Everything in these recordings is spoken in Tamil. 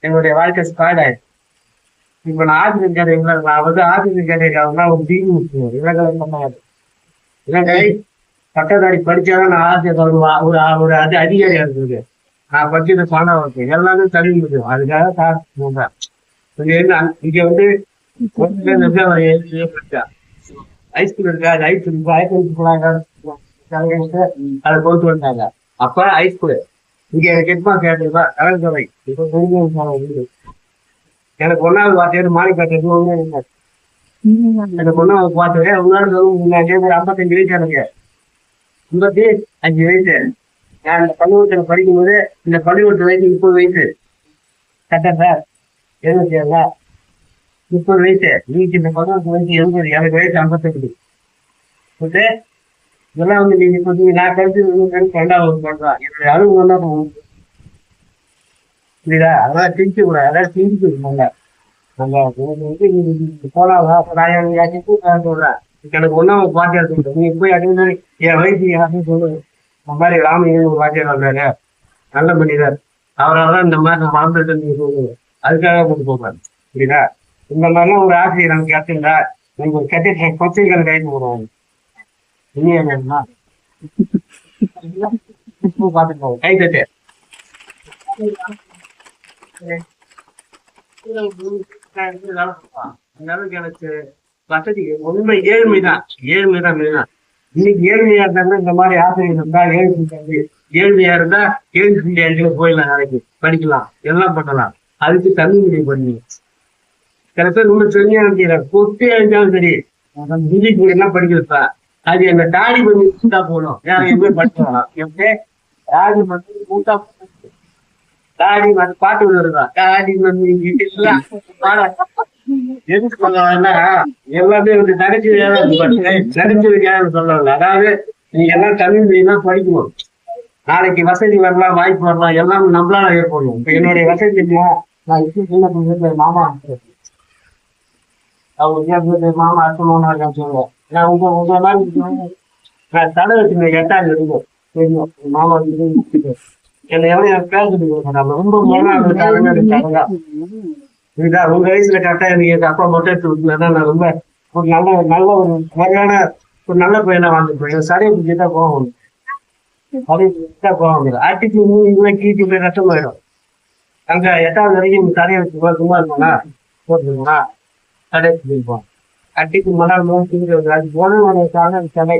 என்னுடைய வாழ்க்கை ஸ்பாட் ஆயிடுச்சு. இப்ப நான் ஆசிரியர் கேட்டீங்களா, நான் வந்து ஆசிரியர் கேட்டீங்கன்னா ஒரு டீம் இலங்கை பண்ணாது. இலங்கை பட்டதாரி படிச்சாதான் நான் ஆசிரியர் ஒரு ஒரு அதிகாரியா இருக்குது. நான் படிச்சது பணம் இருக்கு எல்லாமே தள்ளி முடியும். அதுக்காக காசு போடுறேன். இங்க வந்து ஹைஸ்கூல் இருக்கா, ஹைஸ்கூல் போனாங்க, அதை கொண்டு வந்தாங்க. அப்ப ஹைஸ்கூல் இங்க எனக்கு எட்மா கேட்டுருப்பா கலந்துரை. இப்ப வீடு எனக்கு ஒன்னாவது வார்த்தையோட மாணிக்காட்டு ஒண்ணு இல்லை. எனக்கு ஒன்னாவது பார்த்தது உங்களால 55 வயசு எனக்கு 55 வயசு. நான் இந்த பள்ளிக்கூடத்துல படிக்கும்போது இந்த பள்ளிக்கூடத்து வயசு 30 வயசு. கரெக்டா சார்? 77 30 வயசு. நீங்க இந்த பள்ளிக்கூடத்து வயசு 70, எனக்கு வயசு 58. ஓகே, இதெல்லாம் வந்து நீங்க சொல்றீங்க. நான் கருத்து 2வது பண்றான் என்னுடைய அனுபவம் தான் புரியுதா? அதெல்லாம் திரிக்க கூடாது, அதெல்லாம் திரிக்கணும். நம்ம போலாம் சொல்றேன். எனக்கு ஒன்னாவது பாட்டியார் சொல்றேன். நீங்க போய் அதே மாதிரி என் வயசு யாருன்னு சொல்லுங்க. இந்த மாதிரி ராமையன் ஒரு பாட்டியார் வந்தாரு, நல்ல மனிதர். அவரால் தான் இந்த மாதிரி நம்ம ஆம்பளை நீங்க சொல்லுங்க. அதுக்காக கொண்டு போவாரு. புரியுதா? இந்த மாதிரிலாம் ஒரு ஆசிரியர் நமக்கு கிடைச்சிருந்தா நீங்க கெட்ட கொச்சைகள் கைது போடுவாங்க. இனியா பாத்துக்கோங்க, கை தட்டு. எனக்கு வசதி உண்மை ஏழ்மைதான். ஏழ்மைதான் மெயினா. இன்னைக்கு ஏழ்மையா இருந்தா இந்த மாதிரி ஆசிரியர் இருந்தா ஏழ்மையா இருந்தா 7.5 போயிடலாம், நாளைக்கு படிக்கலாம், எல்லாம் பண்ணலாம். அதுக்கு தமிழ் மீடியம் பண்ணி சில பேர் ரொம்ப தெரிஞ்சா நினைக்கிறார். கொட்டே இருந்தாலும் சரி இங்கிலீஷ் மீடியம் படிக்கிறப்ப அது என்ன தாடி பண்ணி கூட்டா போகணும். யாரும் எதுவுமே படிக்கலாம். எப்படி தாடி பண்ணி கூட்டா தாடி அது பாட்டு வருதா தாடி பண்ணி எல்லாம் எதுக்கு சொல்லலாம்னா எல்லாமே வந்து நகைச்சுவைக்காக சொல்லல. அதாவது நீங்க எல்லாம் தமிழ் மீடியம் படிக்கணும். நாளைக்கு வசதி வரலாம், வாய்ப்பு வரலாம், எல்லாம் நம்மளால ஏற்படணும். இப்ப என்னுடைய வசதி நான் இப்ப மாமா அவங்க மாமா அர்த்தமான இருக்கான்னு சொல்லுவேன். நான் உங்க மாதிரி நான் தலை வச்சுருந்தேன் 8வது இருக்கும் தெரியும். மாமா என்னை எவன் பேசுறது நம்ம ரொம்ப புரியுதா? உங்க வயசுல கரெக்டா எனக்கு அப்பா மொட்டை எடுத்து விட்டுனா நான் ரொம்ப ஒரு நல்ல ஒரு முறையான ஒரு நல்ல பையனா வாழ்ந்துருப்பேன். சரியை பிடிச்சிதான் போகணும். சரியை பிடிச்சிதான் போக முடியாது. ஆட்டிக்கு இவ்வளவு கீழ்ச்சி போய் கஷ்டமாயிடும். அங்க 8வது வரைக்கும் தரையை வச்சு சும்மா இருக்கா போட்டுருங்களா தடையை பிடிப்போம். அட்டிக்கு மணல் அது போன தடை.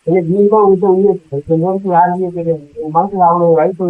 நீங்க யாருமே தெரியாது. மனசுல அவ்வளவு வாய்ப்பு